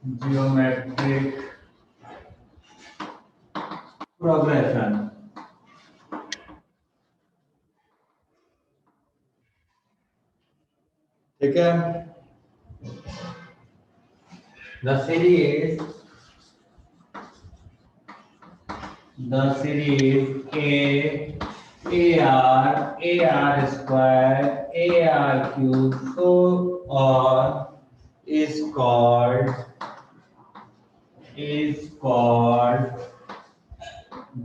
geometric progression. ठीक है, the series AR square AR cube so on is called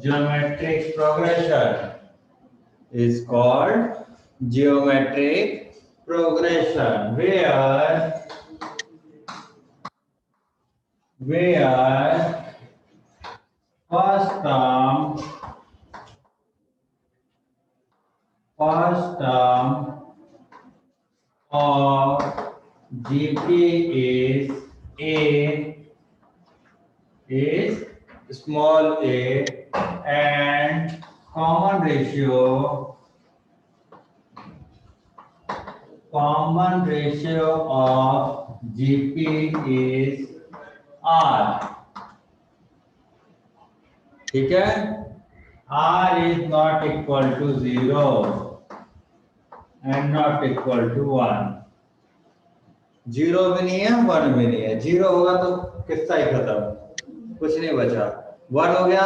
geometric progression, is called geometric progression, where first term of GP is small a, and common ratio of GP is R. ठीक है, R is not equal to 0 and not equal to 1. 0 भी नहीं है 1 भी नहीं है, 0 होगा तो किस्सा ही खत्म, कुछ नहीं बचा, 1 हो गया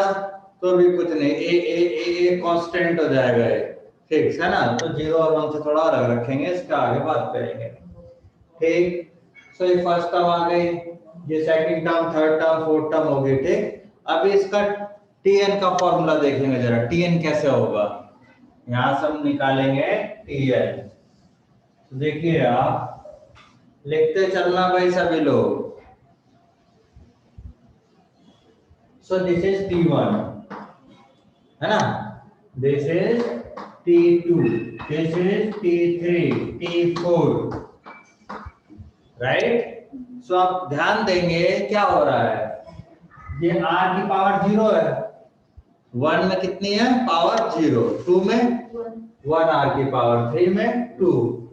तो भी कुछ नहीं, ए कांस्टेंट हो जाएगा, फिक्स है ना, तो 0 और 1 से थोड़ा अलग रखेंगे, इसका आगे बात करेंगे। ठीक, सो ये फर्स्ट टर्म आ गई, ये second term, third term, fourth term हो गई। ठीक, अब इसका Tn का फॉर्मूला देखेंगे जरा, Tn कैसे होगा, यहां से हम निकालेंगे Tn। तो देखिए आप लिखते चलना भाई सभी लोग। सो दिस इज T1 है ना, this is T2, this is T3, T4, right. So आप ध्यान देंगे क्या हो रहा है, ये R की पावर 0 है, 1 में कितनी है पावर 0, 2 में 1 R की पावर, 3 में 2,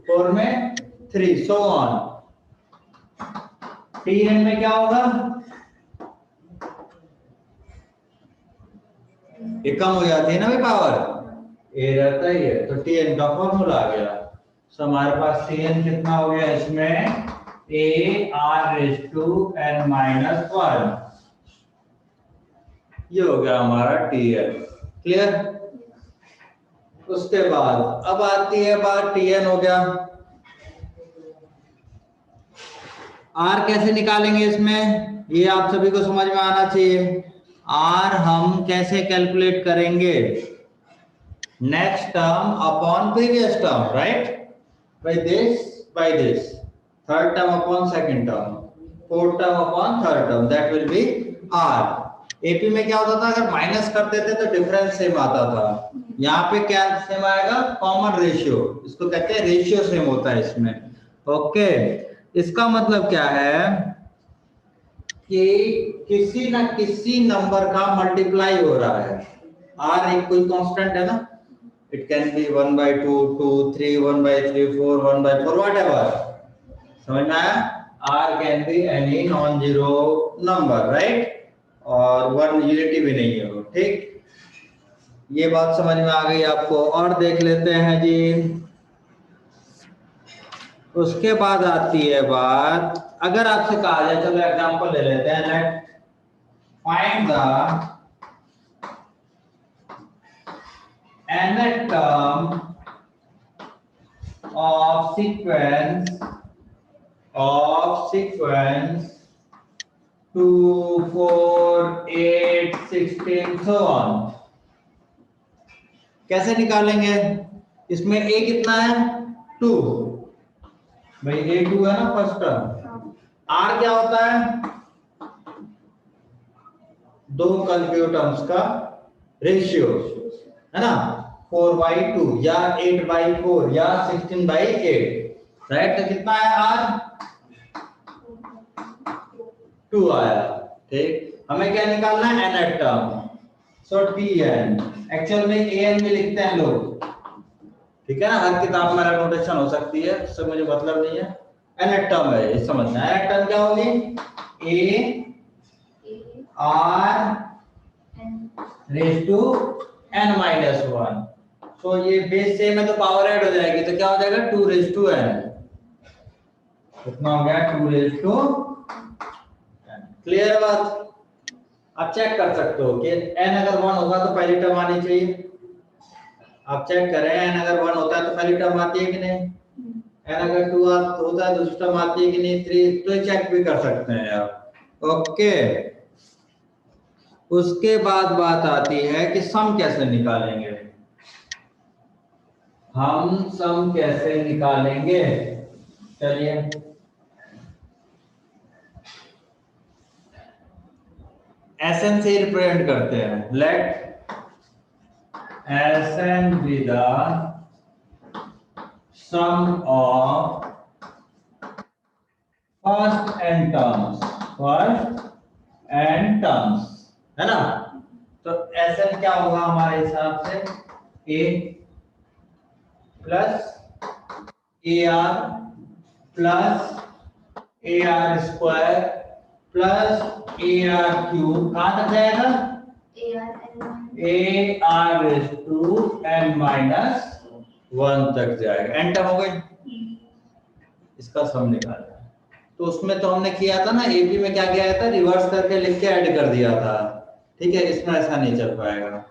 4 में 3, सो ऑन। Tn में क्या होगा, ये कम हो जाती है ना भाई पावर, ए रहता ही है, तो Tn का फॉर्मूला आ गया। सो हमारे पास Tn कितना हो गया इसमें, AR⁻n−1, ये हो गया हमारा Tn। क्लियर, उसके बाद अब आती है बात, Tn हो गया, R कैसे निकालेंगे इसमें, ये आप सभी को समझ में आना चाहिए। R हम कैसे कैलकुलेट करेंगे, next term upon previous term, right, by this, third term upon second term, fourth term upon third term, that will be R। AP में क्या होता था, अगर माइनस करते थे तो डिफरेंस सेम आता था, यहाँ पे क्या सेम आएगा, कॉमन रेशियो, इसको कहते हैं रेशियो सेम होता है इसमें। ओके, इसका मतलब क्या है कि किसी ना किसी नंबर का मल्टीप्लाई हो रहा है, R एक कोई कांस्टेंट है ना, इट कैन बी 1/2, 2, 3, 1/3, 4, 1/4, व्हाटएवर, समझ में आया, R can be any non zero number, right, और 1 यूनिटी भी नहीं है वो। ठीक, ये बात समझ में आ गई आपको, और देख लेते हैं जी। उसके बाद आती है बात, अगर आपसे कहा जाए, चलो एग्जांपल ले लेते हैं, let find the nth term of sequence 2, 4, 8, 16 so on। कैसे निकालेंगे, इसमें a कितना है 2, भाई A2 है ना फर्स्ट टर्म, R क्या होता है, दो कंटिन्यूस टर्म्स का रेशियो है ना, 4/2 या 8/4 या 16/8, राइट, तो कितना है R 2 आया। ठीक, हमें क्या निकालना है, nth टर्म, सो Tn, एक्चुअल में An में लिखते हैं लोग, ठीक है ना, हर किताब में अलग नोटेशन हो सकती है, उससे मुझे मतलब नहीं है, nth टर्म है ये समझना है, nth टर्म क्या होगी, a are raise to n minus one. तो ये बेस सेम है तो पावर ऐड हो जाएगी, तो क्या हो जाएगा 2 रेज टू एन। कितना हो गया 2 रेज टू एन। क्लियर बात? आप चेक कर सकते हो कि n अगर 1 होगा तो पहली टर्म आनी चाहिए। आप चेक करें n अगर 1 होता है तो पहली टर्म आती है कि नहीं, n अगर 2 होता है तो दूसरी टर्म आती है कि नहीं, 3, तो चेक भी कर सकते हैं आप। ओके, उसके बाद बात आती है कि सम कैसे निकालेंगे। हम सम कैसे निकालेंगे, चलिए Sn से रिप्रेजेंट करते हैं। Let Sn be the sum of first n terms, है ना। तो Sn क्या होगा हमारे हिसाब से, a plus AR plus AR square plus AR cube, कहां तक जाएगा, AR raise to n minus 1 तक जाएगा। एन टर्म हो गई, इसका सम निकालना। तो उसमें तो हमने किया था ना, एबी में क्या किया था, रिवर्स करके लिख के ऐड कर दिया था, ठीक है। इसमें ऐसा नहीं चल पाएगा।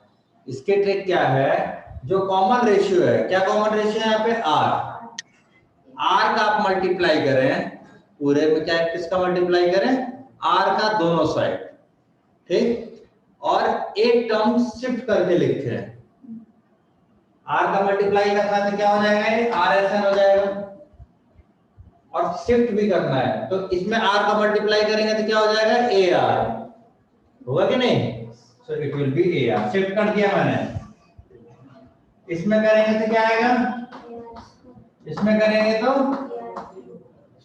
इसके ट्रिक क्या है, जो कॉमन रेशियो है, क्या कॉमन रेशियो है यहाँ पे, आर का आप मल्टीप्लाई करें, पूरे में क्या किसका मल्टीप्लाई करें, आर का दोनों साइड, ठीक, और एक टर्म शिफ्ट करके लिखते हैं। आर का मल्टीप्लाई करना है तो क्या हो जाएगा, ये आर एस एन हो जाएगा, और शिफ्ट भी करना है तो इसमें आर का मल्टीप्लाई करेंगे तो क्या हो जाएगा, ए आर होगा कि नहीं, so it will be A R. Shift कर दिया मैंने, इसमें करेंगे तो क्या आएगा, इसमें करेंगे तो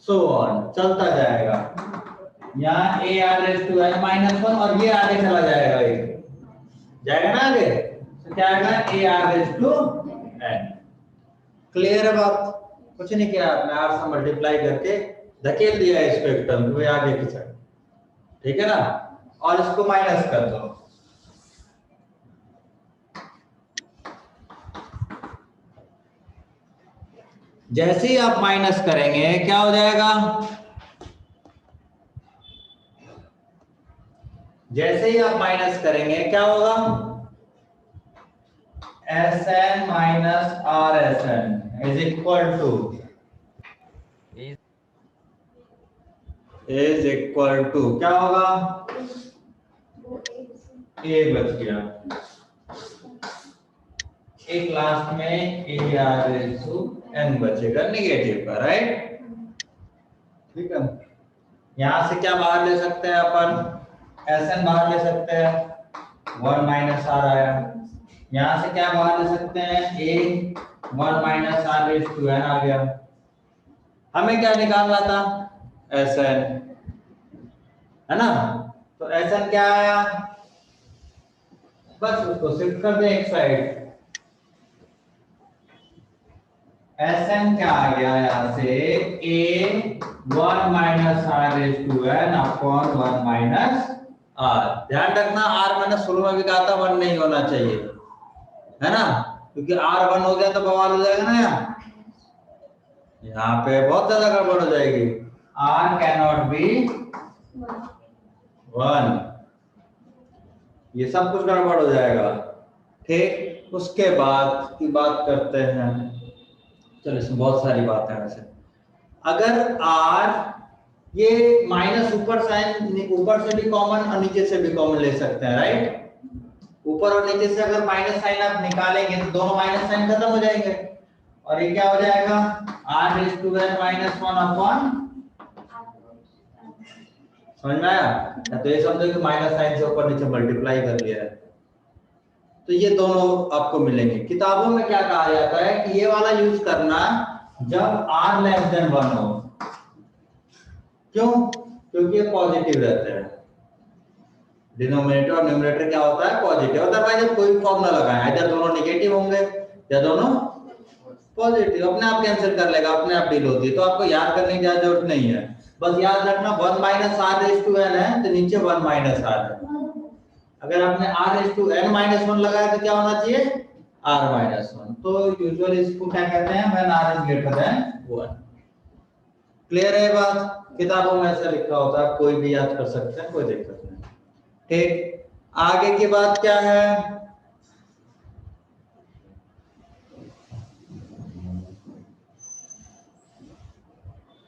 सो ऑन, चलता जाएगा। यहाँ a are raise to n minus 1 और ये आगे चला जाएगा, एक जाएगा ना आगे, तो क्या आएगा, a are raise to n. Clear है बात? कुछ नहीं किया आपने, आर से मल्टीप्लाई करके धकेल दिया इसको एक टर्म को आगे की साइड, ठीक है ना, और इसको माइनस कर दो। जैसे ही आप माइनस करेंगे क्या हो जाएगा, जैसे ही आप माइनस करेंगे क्या होगा, Sn minus Rsn is equal to क्या होगा, ए बच गया, एक लास्ट में AR/n बचेगा नेगेटिव का, राइट, ठीक है। यहां से क्या बाहर ले सकते हैं अपन, Sn बाहर ले सकते हैं, 1 माइनस आर आया। यहां से क्या बाहर ले सकते हैं, a 1 माइनस R/n आ गया। हमें क्या निकालना था, Sn, है ना, तो Sn क्या आया, बस उसको शिफ्ट कर दें एक साइड। Sn क्या आ गया यहाँ से, a 1 minus R/n upon 1 minus R। ध्यान रखना R मैंने शुरू में भी कहा था 1 नहीं होना चाहिए, है ना, क्योंकि R 1 हो गया तो बवाल हो जाएगा ना, यहाँ पे बहुत ज्यादा गड़बड़ हो जाएगी। R कैनॉट बी 1, ये सब कुछ गड़बड़ हो जाएगा, ठीक। उसके बाद की बात करते हैं, चलो इसमें बहुत सारी बातें हैं वैसे। अगर R ये माइनस ऊपर साइन, ऊपर से भी कॉमन और नीचे से भी कॉमन ले सकते हैं, राइट, ऊपर और नीचे से अगर माइनस साइन आप निकालेंगे तो दोनों माइनस साइन खत्म हो जाएंगे, और ये क्या हो जाएगा, R/n माइनस 1 अपॉन, समझ में आया, तो ये समझो कि माइनस साइन से ऊपर नीचे मल्टीप्लाई कर लिया है, तो ये दोनों आपको मिलेंगे। किताबों में क्या कहा जाता है कि ये वाला यूज करना जब R लेस देन 1 हो, क्यों, क्योंकि ये पॉजिटिव रहते हैं, डिनोमिनेटर और न्यूमरेटर क्या होता है, पॉजिटिव, अदरवाइज जब कोई फॉर्म ना लगाएं, इधर दोनों नेगेटिव होंगे या दोनों पॉजिटिव, अपने आप कैंसिल कर लेगा, अपने आप डील होती है, तो आपको याद करने की जरूरत नहीं है। बस याद रखना 1 minus r raise to n है तो नीचे 1 माइनस आर है। अगर आपने r raise to n minus 1 लगाया तो क्या होना चाहिए आर माइनस 1। तो यूजुअली इसको क्या कहते हैं when r is greater than 1। Clear है बात? किताबों में ऐसा लिखा होता है, कोई भी याद कर सकते हैं, कोई दिक्कत नहीं। ठीक, आगे की बात क्या है?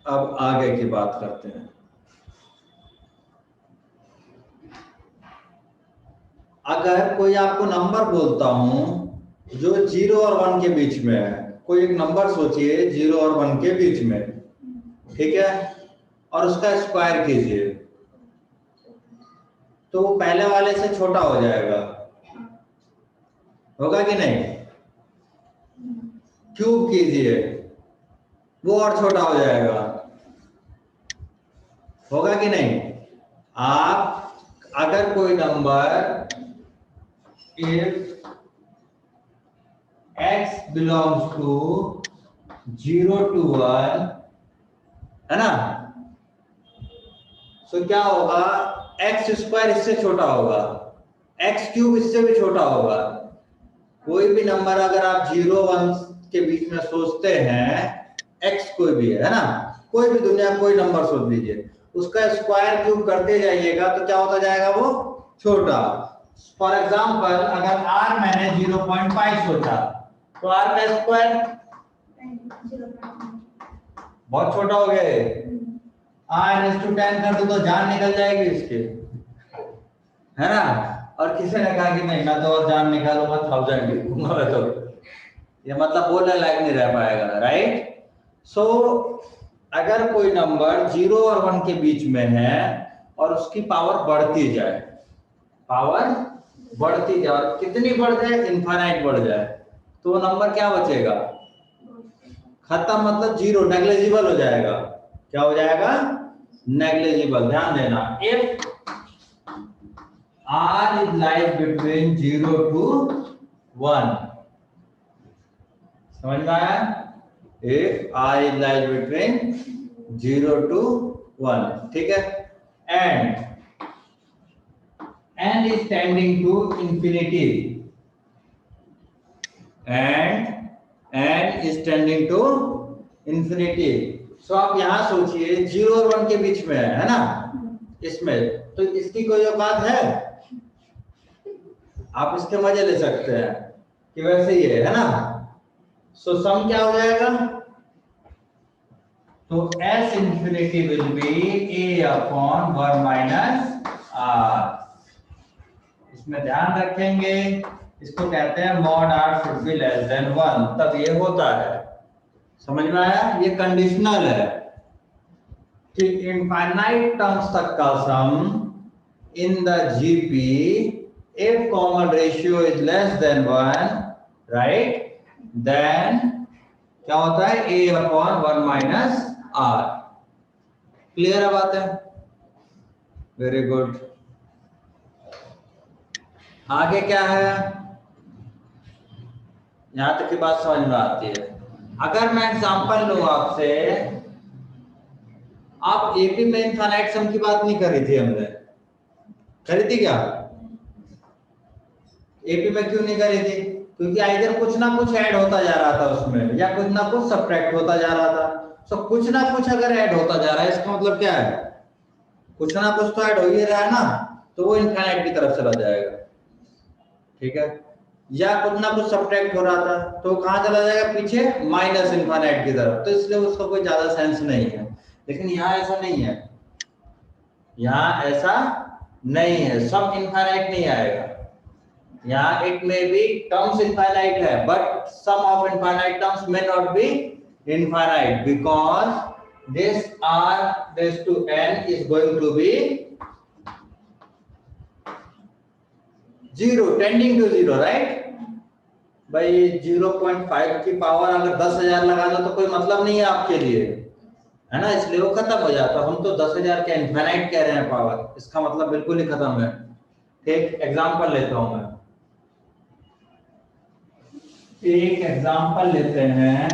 अब आगे की बात करते हैं। अगर कोई आपको नंबर बोलता हूं जो 0 और 1 के बीच में है, कोई एक नंबर सोचिए 0 और 1 के बीच में, ठीक है, और उसका स्क्वायर कीजिए तो वो पहले वाले से छोटा हो जाएगा, होगा कि नहीं? क्यूब कीजिए वो और छोटा हो जाएगा, होगा कि नहीं? आप अगर कोई number if x belongs to 0 to 1 है ना, तो क्या होगा एक्स स्क्वायर इससे छोटा होगा, एक्स क्यूब इससे भी छोटा होगा। कोई भी नंबर अगर आप 0 1 के बीच में सोचते हैं, एक्स कोई भी है ना, कोई भी दुनिया कोई नंबर सोच लीजिए, उसका स्क्वायर क्यूब करते जाइएगा तो क्या होता जाएगा वो छोटा। फॉर एग्जांपल अगर r मैंने 0.5 सोचा तो r का स्क्वायर बहुत छोटा हो गया है, r/10 कर दो तो जान निकल जाएगी इसके, है ना। और किसी ने कहा कि नहीं मैं तो और जान निकालूंगा 1000 लिखूंगा मैं, तो ये मतलब बोलने लायक नहीं रह पाएगा, राइट। सो अगर कोई नंबर 0 और 1 के बीच में है और उसकी पावर बढ़ती जाए, पावर बढ़ती जाए, और कितनी बढ़ जाए इनफाइनाइट बढ़ जाए, तो वो नंबर क्या बचेगा खत्म, मतलब 0 नेग्लिजिबल हो जाएगा। क्या हो जाएगा नेग्लिजिबल। ध्यान देना, if r is lies between 0 to 1, समझ में आया? If r is lies between 0 to 1, ठीक है, and n is tending to infinity, and n is tending to infinity, so आप यहां सोचिए 0 और 1 के बीच में है ना, इसमें तो इसकी कोई औकात है? आप इसके मजे ले सकते हैं कि वैसे ही है ना। सो सम क्या हो जाएगा, तो s infinity will be a upon 1 minus r। इसमें ध्यान रखेंगे, इसको कहते हैं mod r should be less than 1, तब ये होता है। समझ में आया? ये कंडीशनल है कि इनफाइनाइट टर्म्स तक का sum in the GP if common ratio is less than 1, right, then क्या होता है a upon 1 minus r। Clear है बात है? Very good. आगे क्या है, यहां तक की बात समझ में आती है। अगर मैं एग्जांपल लूं आपसे, आप एपी में इनफाइनाइट सम की बात नहीं करी थी, हमने करी थी क्या? एपी में क्यों नहीं करी थी? क्योंकि आइदर कुछ ना कुछ ऐड होता जा रहा था उसमें, या कुछ ना कुछ सब्ट्रैक्ट होता जा रहा था। सो कुछ ना कुछ अगर ऐड होता जा रहा है, इसका मतलब क्या है, कुछ ना कुछ तो ऐड हो ही रहा है ना, तो वो इनफाइनाइट की तरफ चला जाएगा, ठीक है। या कुछ ना कुछ सब्ट्रैक्ट हो रहा था तो कहां चला जाएगा, पीछे माइनस इनफाइनाइट की तरफ, तो इसलिए उसका कोई ज्यादा सेंस नहीं है। लेकिन यहाँ ऐसा नहीं है, यहाँ ऐसा नहीं है, सब इनफाइनाइट नहीं आएगा। यहाँ it may be terms infinite है, but sum of infinite terms may not be infinite because this r raised to n is going to be 0, tending to 0, right? भाई 0.5 की पावर अगर 10,000 लगा दो तो कोई मतलब नहीं है आपके लिए, है ना, इसलिए वो खत्म हो जाता। हम तो 10,000 के इनफाइनाइट कह रहे हैं पावर, इसका मतलब बिल्कुल ही खत्म है। ठीक, एग्जांपल लेता हूं मैं, एक एग्जांपल लेते हैं,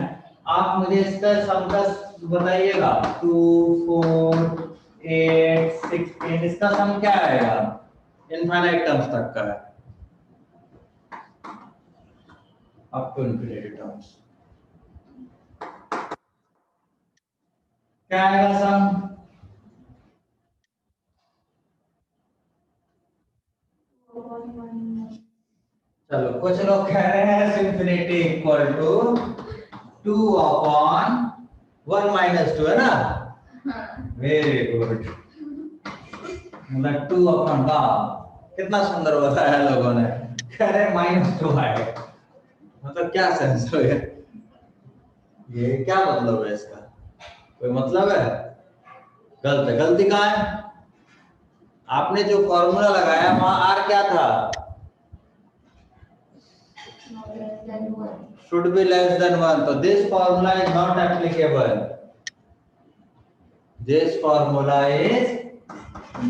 आप मुझे इसका सम का बताइएगा 2 4 8 16 इसका सम क्या आएगा? इनफाइनाइट टर्म्स तक का है, अप टू इनफिनिटी टर्म्स क्या आएगा सम? चलो कुछ लोग कह रहे हैं infinity equal to 2 upon 1 minus 2 है ना? वेरी गुड, मतलब 2 अपॉन का कितना सुंदर बताया लोगों ने, कह रहे -2 आएगा, मतलब क्या सेंस हो गया, ये क्या मतलब है इसका? कोई मतलब है? गलत है। गलती कहाँ है? आपने जो फॉर्मूला लगाया वहां आर क्या था? should be less than 1, तो this formula is not applicable, this formula is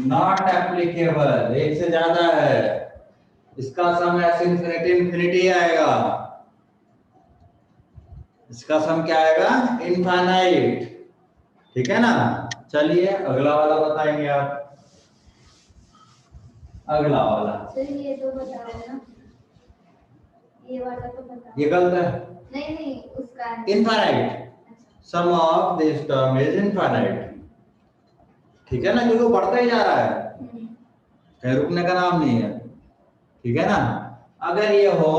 not applicable, एक से ज्यादा है, इसका सम ऐसे इनफिनिटी इनफिनिटी आएगा, इसका सम क्या आएगा? इनफाइनाइट, ठीक है ना? चलिए अगला वाला बताएंगे आप, अगला वाला ये तो बताओ ना, ये वाला तो बताओ। ये गलत है, नहीं उसका infinite, sum of this term is infinite, ठीक है ना? क्योंकि वो बढ़ता ही जा रहा है, कहीं रुकने का नाम नहीं है, ठीक है ना? अगर ये हो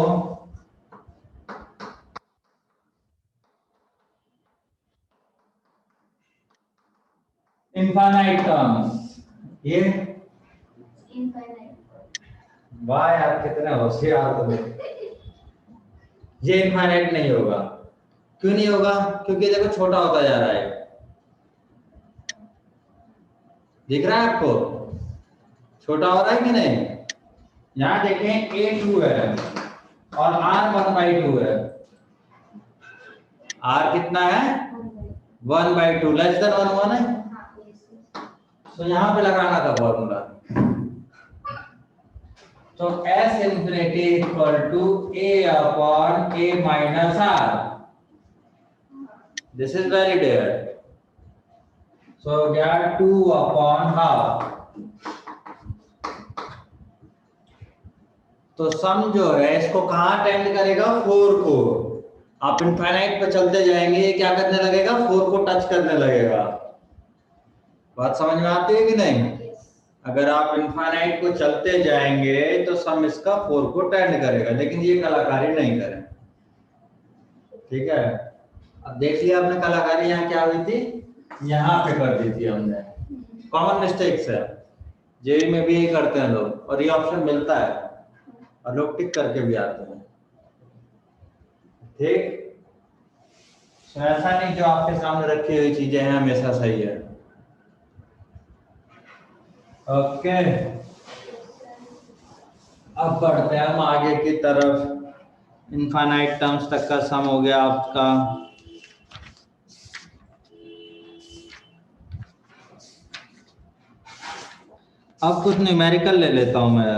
इनफाइनाइट टर्म्स, ये इनफाइनाइट, वाह यार कितने होशियार तुम, ये इनफाइनाइट नहीं होगा। क्यों नहीं होगा? क्योंकि देखो छोटा होता जा रहा है, दिख रहा है आपको? छोटा हो रहा है कि नहीं? यहां देखें A2 है और R 1/2 है, R कितना है? 1/2, लेस देन 1 है, तो यहां पे लगाना था फॉर्मूला, तो S infinity equal to A upon A minus R, this is very dear, so get 2 upon half, तो सम जो है इसको कहां टेंड करेगा? 4 को, आप इनफाइनाइट पे चलते जाएंगे, ये क्या करने लगेगा? 4 को टच करने लगेगा, बात समझ में आती है कि नहीं? अगर आप इनफाइनाइट को चलते जाएंगे तो सम इसका 4 को टेंड करेगा, लेकिन ये कलाकारी नहीं करें, ठीक है? अब देख लिया आपने कलाकारी यहाँ क्या हुई थी, यहाँ पे कर दी थी हमने, कॉमन मिस्टेक्स है, जेई में भी यही करते हैं लोग, और ये ऑप्शन मिलता है और लोग टिक करके भी आते हैं, ठीक? तो ऐसा नहीं जो आपके सामने रखी हुई चीजें हैं हमेशा सही है, ओके? अब बढ़ते हैं हम आगे की तरफ, इनफाइनाइट टर्म्स तक का सम हो गया आपका, अब कुछ न्यूमेरिकल ले लेता हूं मैं,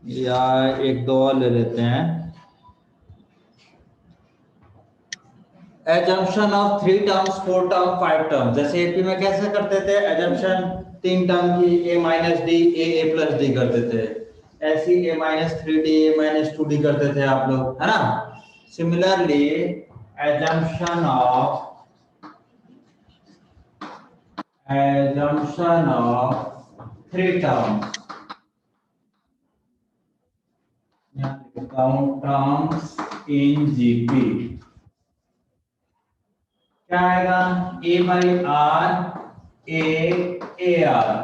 या एक दो और ले लेते हैं, assumption of 3 terms 4 term 5 term, जैसे एपी में कैसे करते थे एजम्पशन 3 टर्म की, a minus D a plus D करते थे, ऐसी a minus 3d a minus 2d करते थे आप लोग, है ना? Similarly assumption of 3 terms, terms in GP, क्या आएगा? a by R A R,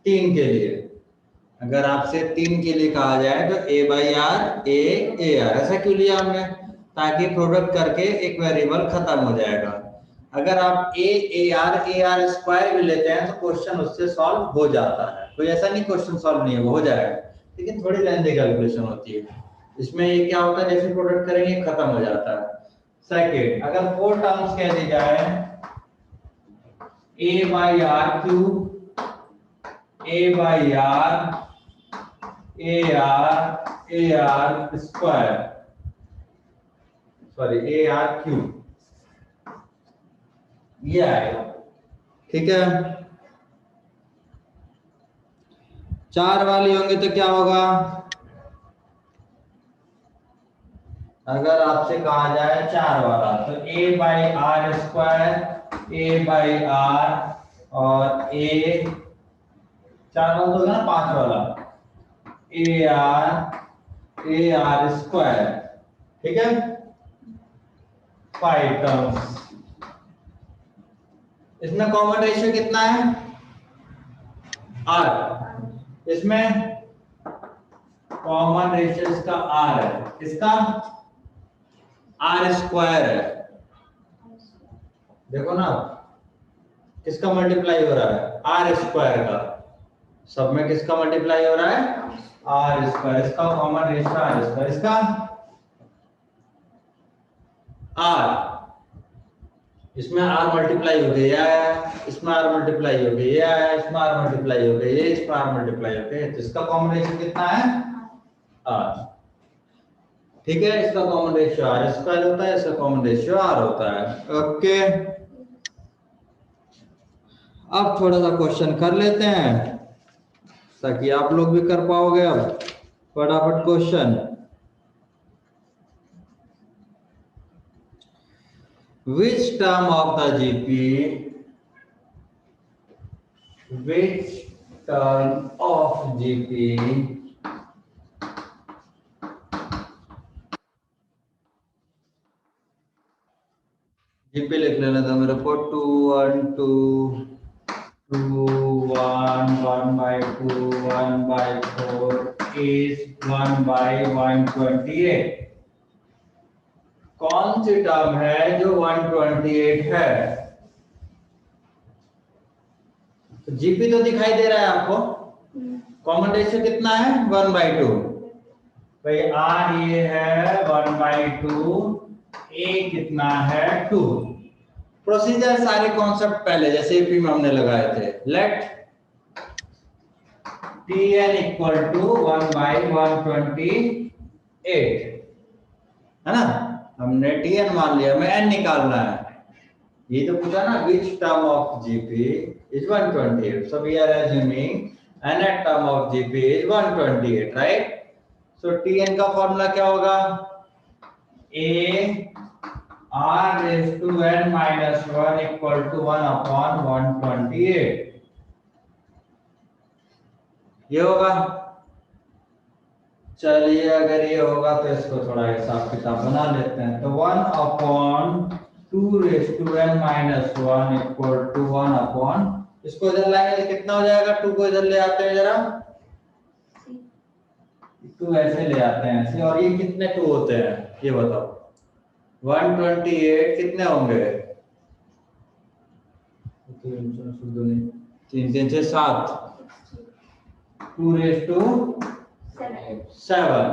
3 के लिए, अगर आपसे 3 के लिए कहा जाए तो a by R A R, ऐसा क्यों लिया हमने? ताकि प्रोडक्ट करके एक वेरिएबल खत्म हो जाएगा, अगर आप ए आर स्क्वायर भी लेते हैं तो क्वेश्चन उससे सॉल्व हो जाता है, कोई ऐसा नहीं क्वेश्चन सॉल्व नहीं हो जाएगा, लेकिन थोड़ी लेंथी कैलकुलेशन होती है, इसमें ये क्या होता है जैसे प्रोडक्ट करेंगे खत्म हो जाता है। सेकेंड, अगर 4 टर्म्स कह दी जाए, a by R cube, a by R A R square, sorry ARQ, ये आएगा। ठीक है, 4 वाली होंगी तो क्या होगा? अगर आपसे कहा जाए 4 वाला तो A/R², A/R और चार वाला तो होगा ना, 5 वाला AR²। ठीक है, 5 टर्म्स। इसमें कॉमन रेशियो कितना है? R। इसमें कॉमन रेशियो इसका R है, इसका R² है। देखो ना, किसका मल्टीप्लाई हो रहा है? R² का। सब में किसका मल्टीप्लाई हो रहा है? R²। इसका कॉमन रेशियो R², इसका R। इसमें R मल्टीप्लाई हो गया, इसमें R मल्टीप्लाई हो गया, इसमें R मल्टीप्लाई हो गया, इसमें R मल्टीप्लाई हो गया, तो इसका कॉमन रेशियो कितना है? R। ठीक है, इसका कॉमन रेशियो R² होता है, इसका कॉमन रेशियो R होता है। ओके, अब थोड़ा सा क्वेश्चन कर लेते हैं ताकि आप लोग भी कर पाओगे। अब फटाफट question. Which term of the GP, which term of GP GP लिख लेना था मेरे को, 2 1 2 2 1 1/2 1/4 is 1/128। कौन सी टर्म है जो 128 है? तो जीपी तो दिखाई दे रहा है आपको, कॉमन रेशियो कितना है? 1/2। भाई आर ये है 1/2, ए कितना है? 2। प्रोसीजर सारे कॉन्सेप्ट पहले जैसे पी में हमने लगाए थे। लेट Tn इक्वल टू 1/128 है ना। हमने Tn मान लिया, हमें n निकालना है। ये तो पूछा ना, which term of GP is 128, so we are assuming nth term of GP is 128, right? So Tn का फॉर्मूला क्या होगा? A r raised to n minus 1 equal to 1/128, ये होगा। चलिए, अगर ये होगा तो इसको थोड़ा हिसाब किताब बना लेते हैं। तो 1/2 raised to n minus 1 equal to 1/, इसको इधर लाएंगे तो कितना हो जाएगा? 2 को इधर ले आते हैं जरा, 2 ऐसे ले आते हैं ऐसे, और ये कितने 2 होते हैं ये बताओ? 128 कितने होंगे? 3 3 6 7, 2 raised to 7।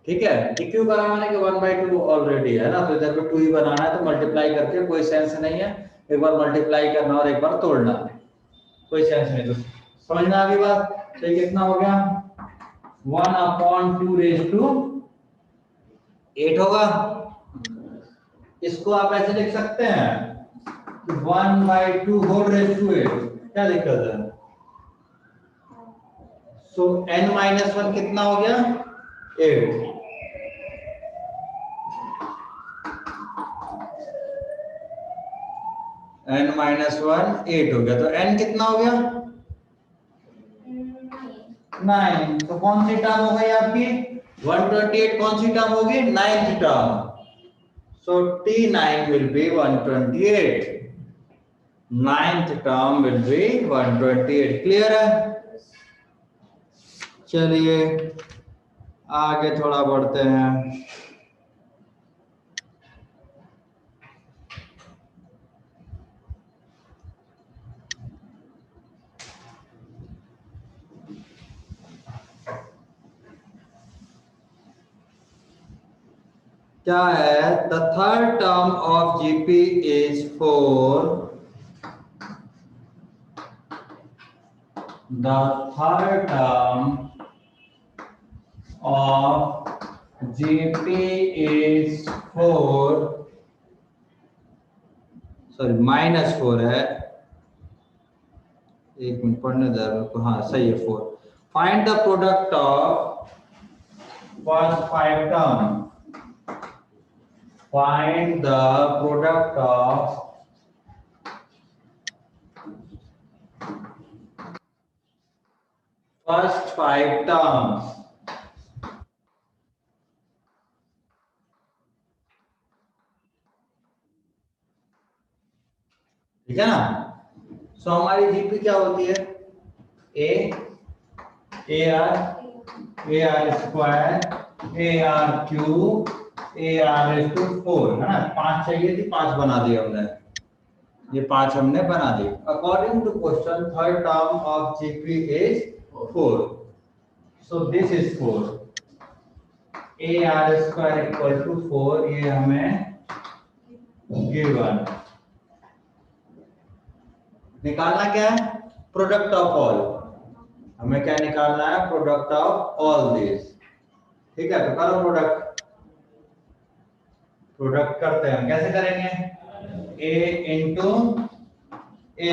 ठीक है, ये क्यों बनाना है कि 1/2 ऑलरेडी है ना, तो इधर पे 2 ही बनाना है, तो मल्टीप्लाई करके कोई सेंस नहीं है। एक बार मल्टीप्लाई करना और एक बार तोड़ना, कोई सेंस नहीं। तो समझना अभी बात। तो कितना हो गया? 1/2 raised to 8 होगा। इसको आप ऐसे लिख सकते हैं 1/2 होल रेज़ टू 8, क्या दिक्कत है? सो n minus 1 कितना हो गया? 8। n minus 1 8 हो गया, तो n कितना हो गया? 9। तो कौन सी टर्म हो गई आपकी? 128 कौन सी टर्म होगी? 9th term. So T9 will be 128. 9th term will be 128. Clear है? चलिए आगे थोड़ा बढ़ते हैं। क्या है? The third term of GP is 4. The third term of GP is 4, sorry -4 है, एक मिनट पढ़ने दे मेरे को, हाँ सही है 4। Find the product of first 5 term, find the product of first 5 terms. ठीक है ना। सो हमारी जीपी क्या होती है, A R square A R cube A are raise to 4 है ना। 5 चाहिए थी, 5 बना दी हमने, ये 5 हमने बना दी। According to question third term of GP is 4, so this is 4, A R square equal to 4, ये हमें गिवन। निकालना क्या है, प्रोडक्ट ऑफ ऑल, हमें क्या निकालना है, प्रोडक्ट ऑफ ऑल दिस। ठीक है, तो करो प्रोडक्ट, प्रोडक्ट करते हैं, कैसे करेंगे, A into A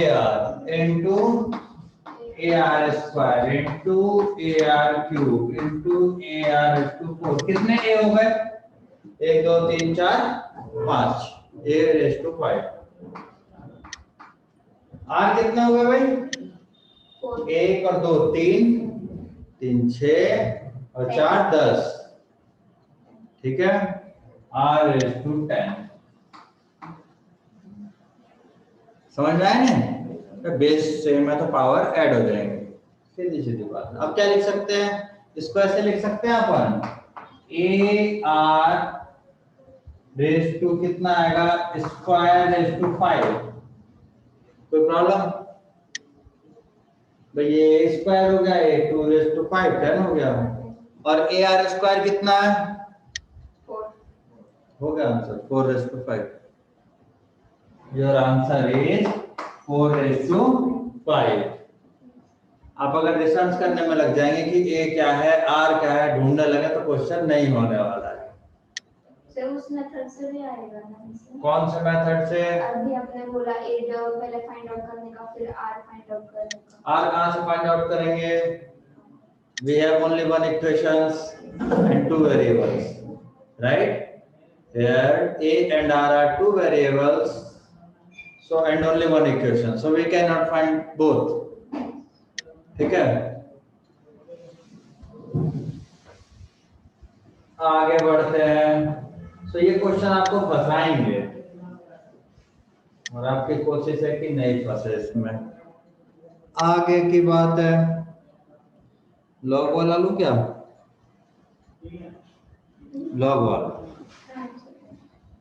R square into A R cube into A R to 4, कितने ए हो गए, 1 2 3 4 5, ए रेज़ टू 5। आर कितने हो गए भाई, 1 और 2 3, 3 6 और 4 10, ठीक है, आर रेज़ टू 10। समझ में आया ना, बेस सेम है तो पावर ऐड हो जाएंगे, सीधी सीधी बात। अब क्या लिख सकते हैं, इसको ऐसे लिख सकते हैं अपन, ए आर रेज़ टू कितना आएगा, स्क्वायर रेज़ टू 5। कोई प्रॉब्लम भाई, ये स्क्वायर हो गया, ये 2 रेज़ टू 5 10 हो गया, और ए आर स्क्वायर कितना है 4, हो गया answer 4 raise to 5। Your answer is 4 raise to 5। आप अगर रिसर्च करने में लग जाएंगे कि ए क्या है आर क्या है ढूंढने लगे तो क्वेश्चन नहीं होने वाला है। सर उस मेथड से भी आएगा ना इसमें? कौन से मेथड से, अभी आपने बोला ए पहले फाइंड आउट करने का, फिर आर फाइंड आउट करने का। आर कहां से फाइंड आउट करेंगे, we have only one equations and two variables, right, here a and r are two variables, so and only one equation, so we cannot find both। ठीक है, आगे बढ़ते हैं। सो ये क्वेश्चन आपको फंसाएंगे और आपकी कोशिश है कि नहीं फंसे इसमें। आगे की बात है, लॉग वाला लूं क्या, लॉग वाला,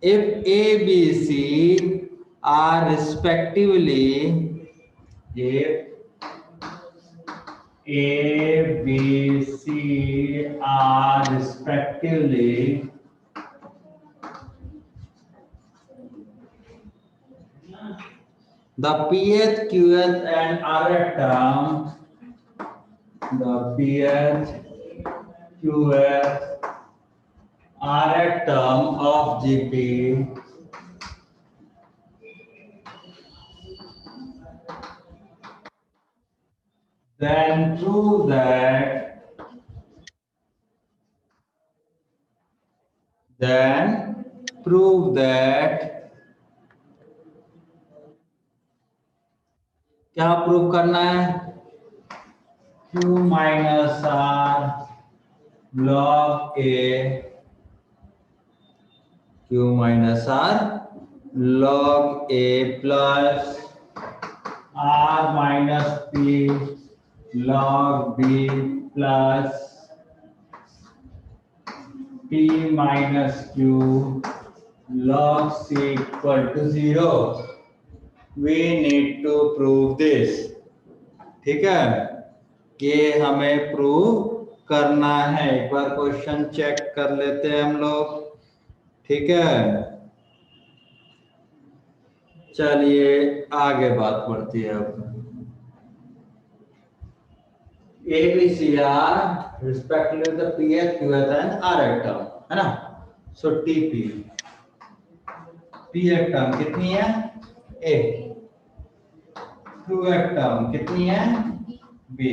if a b c are respectively, if a b c are respectively the pth qth and rth term, the pth qth rth term of GP then prove that क्या प्रूव करना है, Q minus R log A, Q minus R log A plus R minus P log B plus P minus Q log C equal to 0। We need to prove this। ठीक है, ये हमें prove करना है। एक बार question check कर लेते हैं हम लोग, ठीक है। चलिए आगे बात बढ़ती है। अब ABCR respectively the PH, QH and RH term। है ना। सो टीपी, पी एक टर्म कितनी है ए, क्यू एक टर्म कितनी है बी,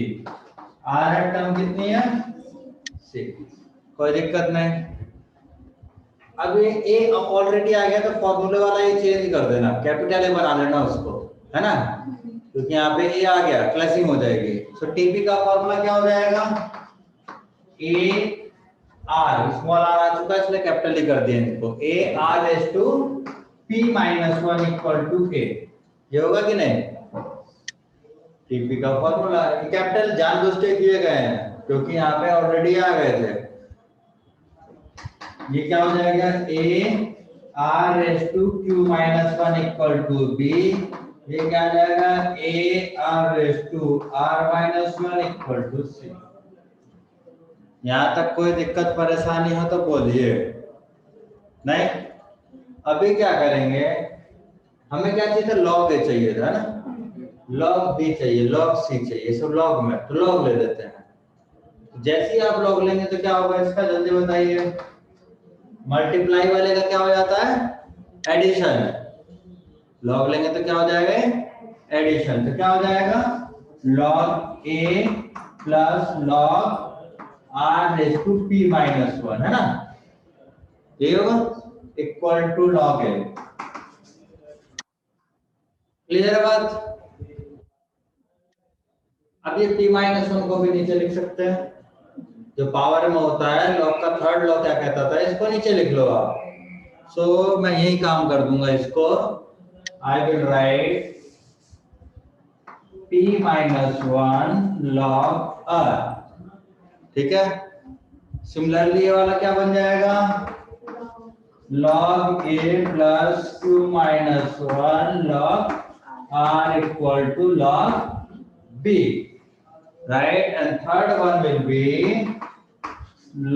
आर एक टर्म कितनी है सी। कोई दिक्कत नहीं। अब ये ए ऑलरेडी आ गया तो फॉर्मूले वाला ये चेंज कर देना, कैपिटल ए बना लेना उसको, है ना, क्योंकि यहाँ पे ए आ गया, क्लैशिंग हो जाएगी। सो टीपी का फॉर्मूला क्या हो जाएगा, ए आर, स्मॉल आर आ चुका है इसलिए कैपिटल ए कर दिया इनको, A are raise to P minus one equal to A. ये होगा कि नहीं, टीपी का फॉर्मूला। कैपिटल जानबूझ के किए गए हैं क्योंकि यहाँ पे ऑलरेडी आ गए थे। ये क्या हो जाएगा, A R raise to q minus one equal to b. ये क्या आ जाएगा, A R raise to r minus one equal to c. यहां तक कोई दिक्कत परेशानी हो तो बोलिए। नहीं, अभी क्या करेंगे, हमें क्या चाहिए था, लॉग ए चाहिए था ना, लॉग बी चाहिए, लॉग सी चाहिए, सो लॉग में तो लॉग ले लेते हैं। जैसे ही आप लॉग लेंगे तो क्या होगा इसका, जल्दी बताइए। मल्टीप्लाई वाले का क्या हो जाता है, एडिशन। लॉग लेंगे तो क्या हो जाएगा, एडिशन। तो क्या हो जाएगा, log A plus log R raise to P minus one, है ना, ये होगा equal to log A. Clear है बात। अब ये p माइनस वन को भी नीचे लिख सकते हैं, जो पावर में होता है, लॉग का थर्ड लॉ क्या कहता था, इसको नीचे लिख लो आप। सो मैं यही काम कर दूंगा इसको, I will write p minus one log r, ठीक है। सिमिलरली ये वाला क्या बन जाएगा, log a plus Q minus one log r equal to log b, right? And third one will be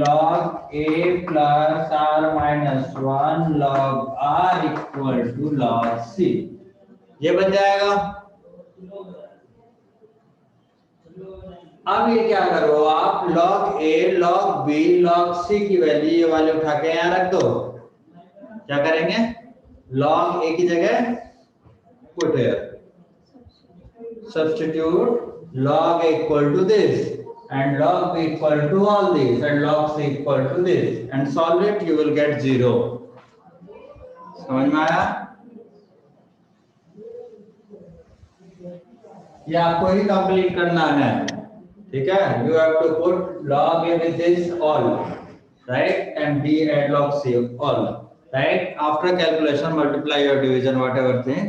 log a plus r minus 1 log r equal to log c। ये बन जाएगा। अब ये क्या करो आप, log a log b log c की value ये वाले उठा के यहाँ रख दो। क्या करेंगे, log a की जगह put here, substitute log a equal to this and log b equal to all these and log c equal to this and solve it, you will get 0। समझ में आया, ये आपको ही कंप्लीट करना है, ठीक है। you have to put log a with this all, right, and b and log c all, right, after calculation multiply or division whatever thing,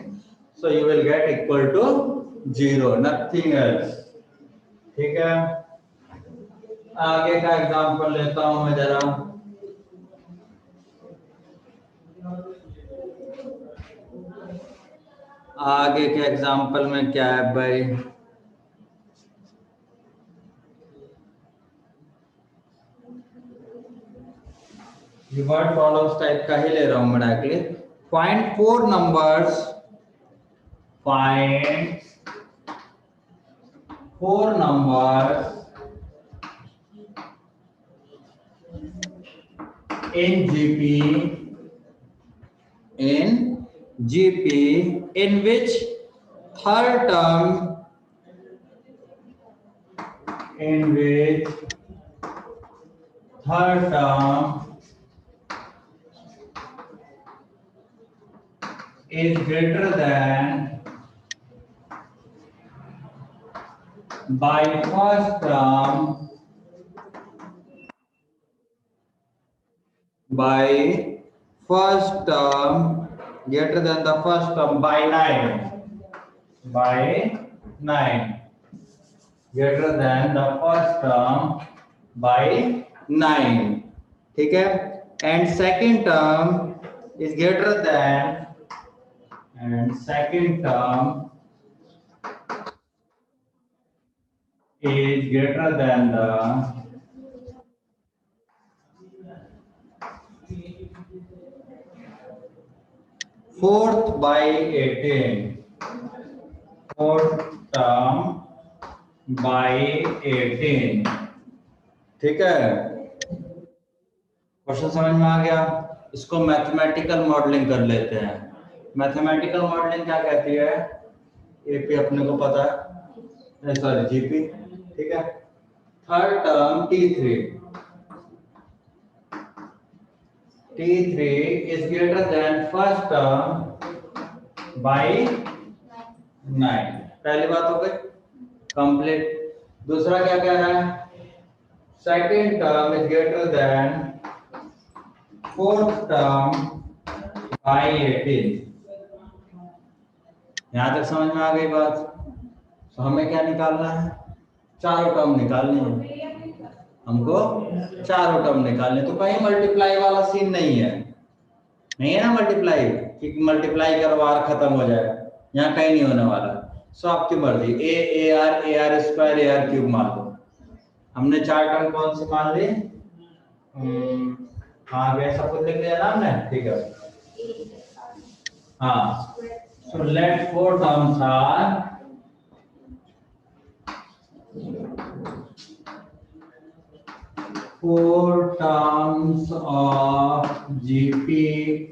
so you will get equal to 0, nothing else, ठीक है। आगे का example लेता हूं मैं जरा। आगे के एग्जांपल में क्या है भाई, ये वर्ड प्रॉब्लम्स टाइप का ही ले रहा हूं मैं directly. Find four numbers, find four numbers in GP in which third term is greater than by first term greater than the first term by 9, greater than the first term by 9, ठीक है। and second term is greater than the fourth by 18, fourth term by 18, ठीक है। Question समझ में आ गया? इसको mathematical modelling कर लेते हैं। मैथमेटिकल मॉडलिंग क्या कहती है? एपी अपने को पता है, सॉरी जीपी, ठीक है। Third term T3 is greater than first term by 9। पहली बात हो गई कंप्लीट। दूसरा क्या कह रहा है? Second term is greater then fourth term by 18। यहां तक समझ में आ गई बात? तो हमें क्या निकालना है? चारों टर्म निकालनी है हमको, चारों टर्म निकालने। तो कहीं मल्टीप्लाई वाला सीन नहीं है, नहीं है ना मल्टीप्लाई कि मल्टीप्लाई करो आर खत्म हो जाए, यहाँ कहीं नहीं होने वाला। सो आपकी मर्जी, ए R square A R cube मान लो। हमने चार टर्म कौन से मान ली? हाँ सब कुछ लिख दिया ना हमने, ठीक है। हाँ, so let four terms are four terms of GP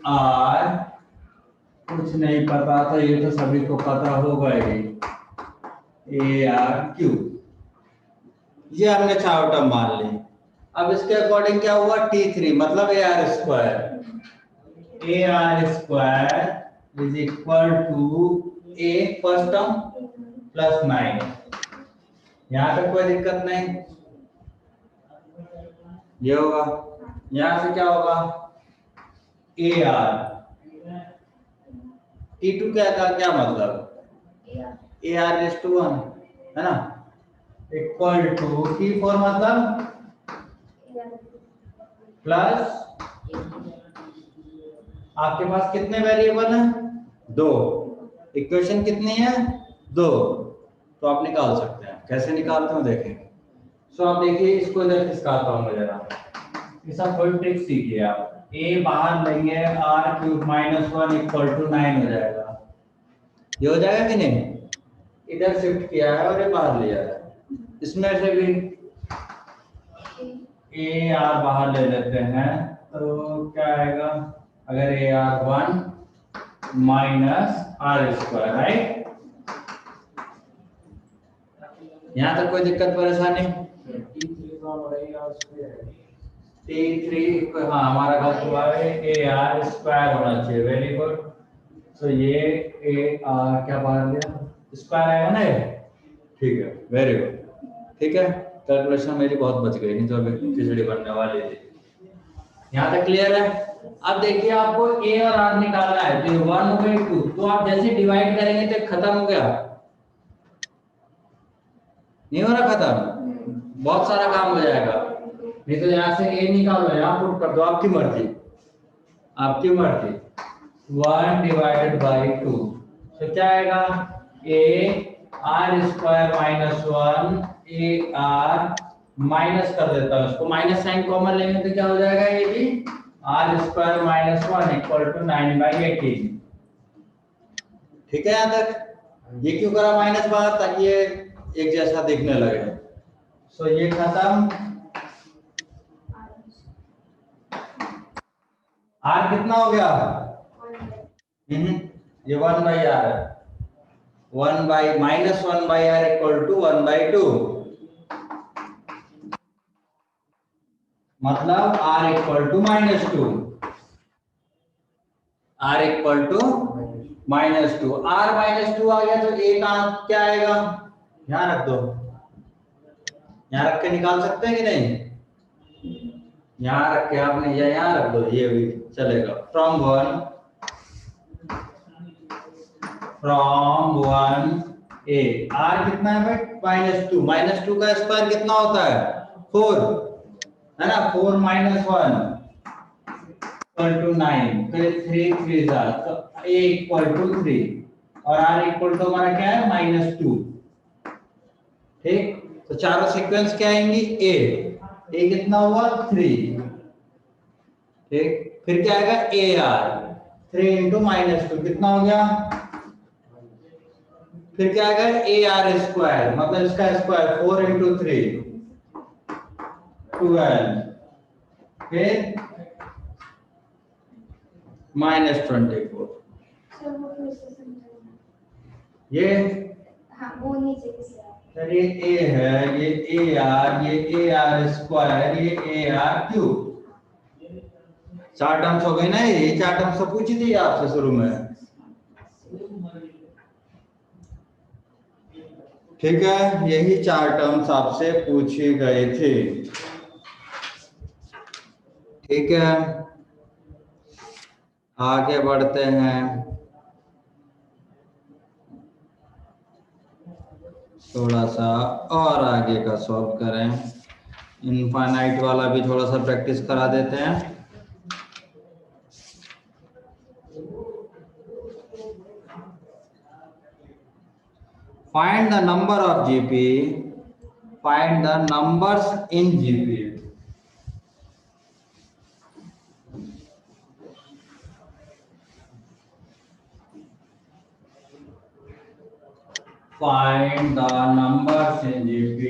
are, कुछ नहीं पता तो ये तो सभी को पता होगा ही, ARQ। ये हमने चार टर्म मान ली। अब इसके अकॉर्डिंग क्या हुआ? T3 मतलब AR square is equal to A first term plus 9। यहाँ तक कोई दिक्कत नहीं, ये होगा। यहां से क्या होगा? AR T2 क्या मतलब? AR1 है ना, इक्वल टू T4 मतलब प्लस, आपके पास कितने वेरिएबल हैं? दो। इक्वेशन कितनी है? दो। तो आप निकाल सकते हैं। कैसे निकालते हो देखेंगे। सो आप देखिए, इसको इधर खिसकाता हूं मैं जरा, ये सब थोड़ी ट्रिक सीखिए आप। a बाहर लेंगे r³ -1 इक्वल टू 9 हो जाएगा। ये हो जाएगा कि नहीं? इधर शिफ्ट किया है और ये बाहर लिया है। इसमें से भी a r बाहर ले लेते हैं तो क्या आएगा? अगर AR1 -r², राइट? यहां तक कोई दिक्कत परेशानी? T3 हाँ हमारा गलत हुआ है, AR² होना चाहिए। Very good. तो ये AR क्या बाहर लिया? स्क्वायर आएगा ना ये, ठीक है, वेरी गुड। ठीक है, कैलकुलेशन मेरी बहुत बच गई, नहीं तो अभी खिचड़ी बनने वाली थी। यहाँ तक क्लियर है? अब देखिए, आपको A और R निकालना है, तो 1/2। तो आप जैसे डिवाइड करेंगे तो खत्म हो गया, नहीं हो रहा खत्म, बहुत सारा काम हो जाएगा। नहीं तो यहाँ से A निकालो, यहाँ पुट कर दो, आपकी मर्जी, आपकी मर्जी। 1/2 तो क्या आएगा? AR² -1 AR माइनस कर देता हूँ इसको, माइनस साइन कॉमन लेंगे तो क्या हो जाएगा? ये भी R² -1 इक्वल टू 9/18। ठीक है यहाँ तक? ये क्यों करा माइनस बाहर? ताकि ये एक जैसा दिखने लगे। सो ये खत्म। R कितना हो गया? ये 1/r है, 1/-1/r इक्वल टू 1/2। मतलब r equal to -2, r equal to -2। r -2 आ गया तो a का क्या आएगा? यहाँ रख दो, यहाँ रख के निकाल सकते हैं कि नहीं? यहाँ रख के आपने यहाँ रख दो, ये भी चलेगा। फ्रॉम 1 a r कितना है भाई? -2। -2 का स्क्वायर कितना होता है? 4 है ना। 4 -1 इक्वल टू 9। फिर 3 3 तो a इक्वल टू 3 और r इक्वल टू हमारा क्या है? -2। ठीक, तो चारों सीक्वेंस क्या आएंगी? a कितना हुआ? 3। ठीक, फिर क्या आएगा? AR 3 × -2 कितना हो गया? फिर क्या आएगा? AR², मतलब इसका स्क्वायर 4 × 3 12। फिर -24। सर वो फिर से समझाना। ये हाँ वो नीचे की साइड। सर ये ए है, ये ए आर, ये ए आर स्क्वायर, ये ए आर क्यूब। 4 टर्म्स हो गई ना, ये 4 टर्म्स तो पूछी थी आपसे शुरू में। ठीक है, यही 4 टर्म्स आपसे पूछे गए थे। ठीक है, आगे बढ़ते हैं। थोड़ा सा और आगे का सॉल्व करें। इनफाइनाइट वाला भी थोड़ा सा प्रैक्टिस करा देते हैं। Find the number of GP. Find the numbers in GP. Find the numbers in GP.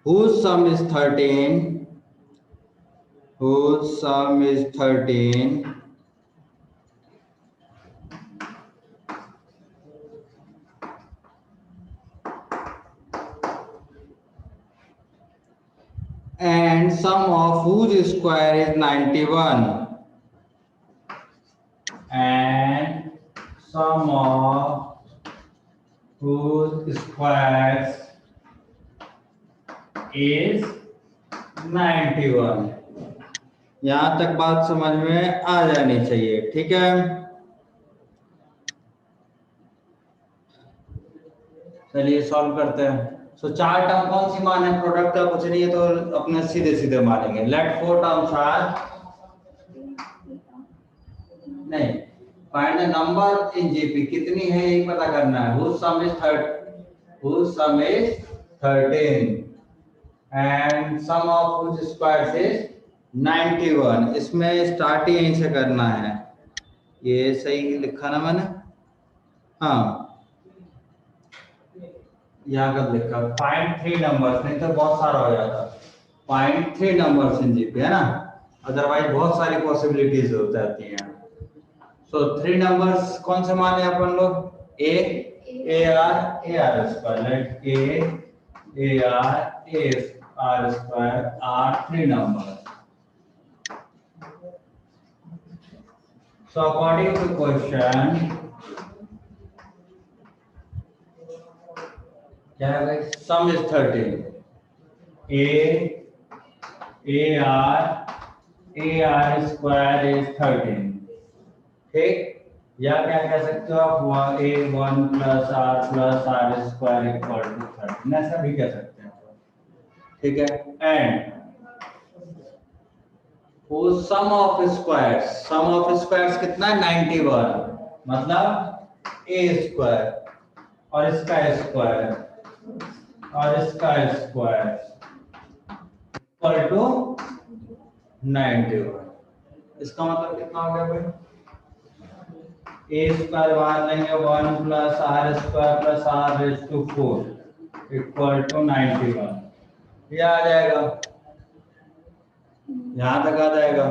Whose sum is 13? Whose sum is 13? And sum of whose square is 91? And sum of whose squares is 91। यहां तक बात समझ में आ जानी चाहिए। ठीक है, चलिए सॉल्व करते हैं। सो 4 टर्म कौन सी मान है? प्रोडक्ट का कुछ नहीं है तो अपने सीधे सीधे मानेंगे। लेट 4 टर्म्स आर नहीं, find the number in GP. कितनी है यही पता करना है। whose sum is 13 and sum of whose squares is 91। इसमें स्टार्ट ही यहीं से करना है। ये सही लिखा ना मैंने? हाँ, यहाँ का लिखा फाइंड 3 नंबर्स, नहीं तो बहुत सारा हो जाता। फाइंड 3 नंबर्स इन जीपी, है ना, अदरवाइज बहुत सारी पॉसिबिलिटीज हो जाती हैं। सो 3 नंबर्स कौन से माने अपन लोग? A R square. Let A R square are 3 numbers. So according to question क्या है भाई? Sum is 13। A R square is 13। ठीक, या क्या कह सकते हो आप? A1 प्लस आर स्क्वायर इक्वल टू 13, ऐसा भी कह सकते हैं। ठीक है, एंड सम ऑफ स्क्वायर्स कितना है? 91। मतलब ए स्क्वायर और इसका स्क्वायर और इसका स्क्वायर इक्वल टू 91। इसका मतलब कितना हो गया भाई? ए स्क्वायर बाहर लेंगे 1 plus are square plus are raise to 4 equal to 91। ये आ जाएगा, यहां तक आ जाएगा।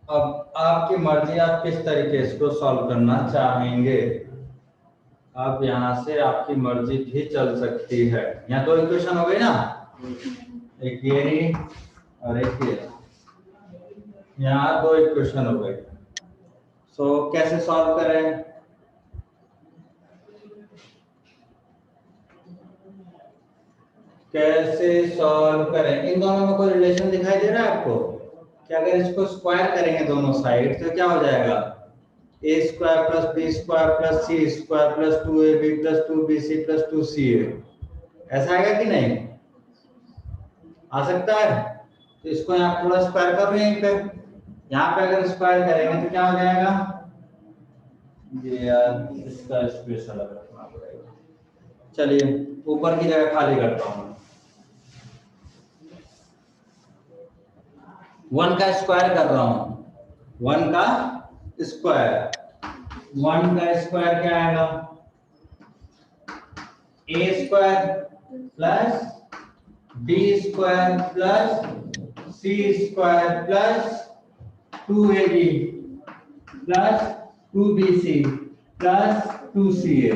अब आपकी मर्जी, आप किस तरीके इसको सॉल्व करना चाहेंगे। अब यहाँ से आपकी मर्जी भी चल सकती है। यहाँ 2 इक्वेशन हो गई ना, एक ये और एक ये। यहाँ 2 इक्वेशन हो गई। सो कैसे सॉल्व करें? इन दोनों में कोई रिलेशन दिखाई दे रहा है आपको? कि अगर इसको स्क्वायर करेंगे दोनों साइड तो क्या हो जाएगा? A square plus b square plus c square plus 2ab plus 2bc plus 2ca। ऐसा आएगा कि नहीं? आ सकता है। तो इसको यहाँ थोड़ा स्क्वायर कर रहे हैं यहीं पे। यहाँ पे अगर स्क्वायर करेंगे तो क्या हो जाएगा? ये यार इसका स्पेस अलग रखना पड़ेगा। चलिए ऊपर की जगह खाली करता हूँ। 1 का स्क्वायर कर रहा हूँ। 1 का स्क्वायर क्या आएगा? A square plus b square plus c square plus 2ab plus 2bc plus 2ca,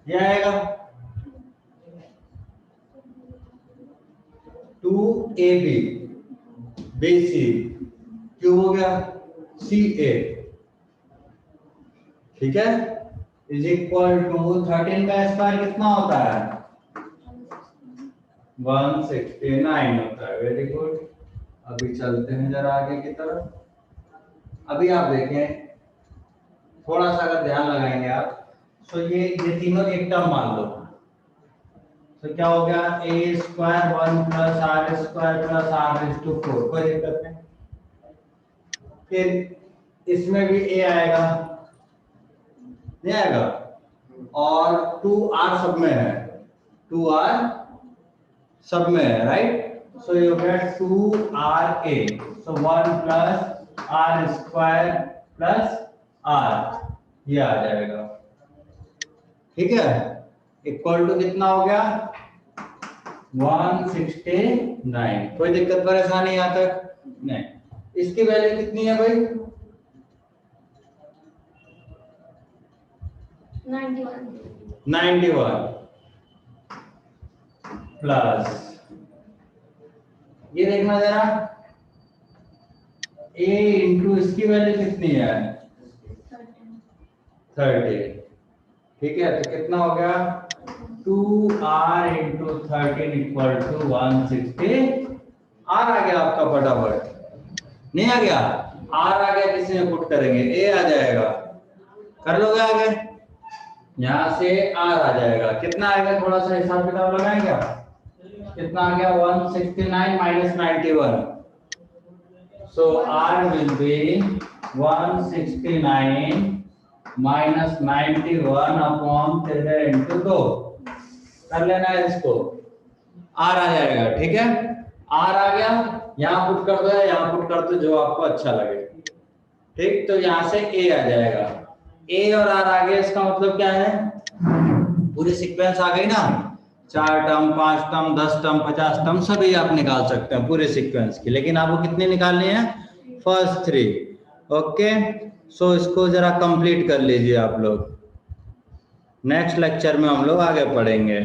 ये आएगा 2ab bc क्यों हो गया ca, ठीक है, इज इक्वल टू 13 का स्क्वायर कितना होता है 169 होता है। Very good. अभी चलते हैं जरा आगे की तरफ। अभी आप देखें, थोड़ा सा अगर ध्यान लगाएंगे आप, तो ये तीनों एक टर्म मान लो, तो क्या हो गया a square 1 plus are square plus are raise to 4, कोई दिक्कत नहीं। फिर इसमें भी ए आएगा, नहीं आएगा, और 2r सब में है, 2r सब में है, right. So you get 2ra, so 1 plus are square plus R, ये आ जाएगा, ठीक है, इक्वल टू कितना हो गया 169। कोई दिक्कत परेशानी यहाँ तक नहीं। इसकी वैल्यू कितनी है भाई 91 प्लस, ये देखना जरा, a इंटू इसकी वैल्यू कितनी है 30, ठीक है, तो कितना हो गया 2r into 13 equal to 160। r आ गया आपका फटाफट, नहीं आ गया, r आ गया, किसी में पुट करेंगे a आ जाएगा, कर लोगे आगे, यहाँ से r आ जाएगा, कितना आएगा थोड़ा सा हिसाब किताब लगाएंगे आप, कितना आ गया 169 minus 91, so r will be 169 minus 91 upon 13 into 2, कर लेना है इसको, r आ जाएगा, ठीक है, r आ गया, यहाँ पुट कर दो या यहाँ पुट कर दो, जो आपको अच्छा लगे, ठीक। तो यहाँ से a आ जाएगा, a और r आ गया, इसका मतलब क्या है पूरी सीक्वेंस आ गई ना, 4 टर्म 5 टर्म 10 टर्म 50 टर्म सभी आप निकाल सकते हैं पूरे सीक्वेंस की, लेकिन आपको कितने निकालने हैं फर्स्ट 3, ओके। सो इसको जरा कंप्लीट कर लीजिए आप लोग, नेक्स्ट लेक्चर में हम लोग आगे पढ़ेंगे।